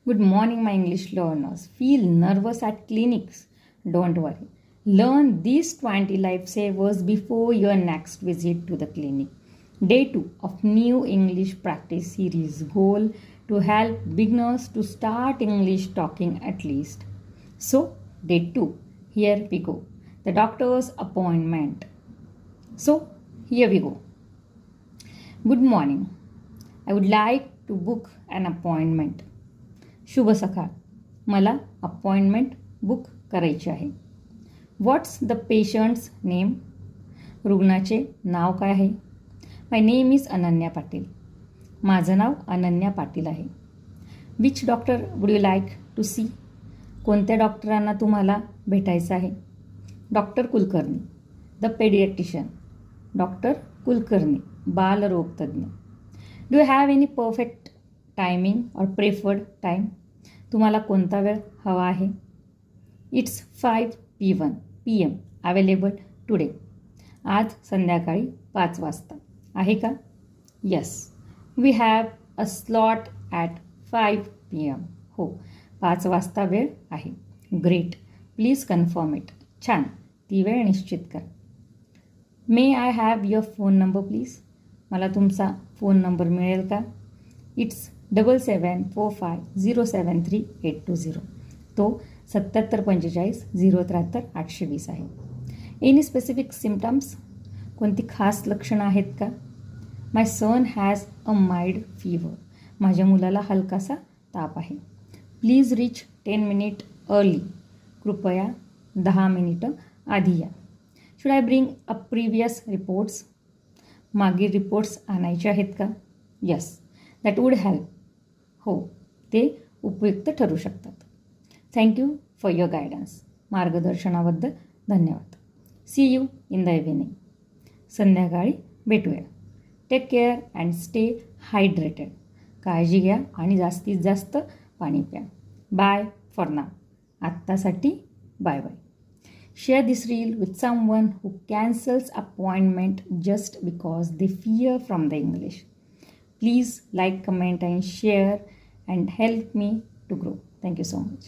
Good morning, my English learners. Feel nervous at clinics? Don't worry. Learn these 20 lifesavers before your next visit to the clinic. Day 2 of new English practice series goal to help beginners to start English talking at least. So, day 2, here we go. The doctor's appointment. So, here we go. Good morning. I would like to book an appointment. शुभ सकाळ. मला appointment book करायची आहे. What's the patient's name? रुग्णाचे नाव काय आहे? My name is Ananya Patil. माझं नाव अनन्या पाटील आहे. Which doctor would you like to see? कोणत्या डॉक्टरांना तुम्हाला भेटायचं आहे? Doctor Kulkarni, the paediatrician. Doctor Kulkarni, बालरोगतज्ञ. Do you have any perfect timing or preferred time? तुम्हाला कोणता वेळ हवा आहे? It's 5 PM available today. आज संध्याकाळी 5 वाजता आहे का? Yes, we have a slot at 5 PM. हो, 5 वाजता वेळ आहे. Great, please confirm it. छान, ती वेळ निश्चित करा. May I have your phone number please? मला तुमचा फोन नंबर मिळेल का? इट्स 7745073820. तो 7745 आहे. Any specific symptoms? कोणती खास लक्षणं आहेत का? My son has a mild fever. माझ्या मुलाला हलकासा ताप आहे. Please reach 10 minute early. कृपया 10 मिनिटं आधी या. Should I bring a previous reports? मागील रिपोर्ट्स आणायचे आहेत का? Yes, that would help. हो, ते उपयुक्त ठरू शकतात. Thank you for your guidance. मार्गदर्शनाबद्दल धन्यवाद. See you in the evening. संध्याकाळी भेटूया. Take care and stay hydrated. काळजी घ्या आणि जास्तीत जास्त पाणी प्या. Bye for now. आत्तासाठी bye bye. Share this reel with someone who cancels appointment just because they fear from the English. Please like, comment and share and help me to grow. Thank you so much.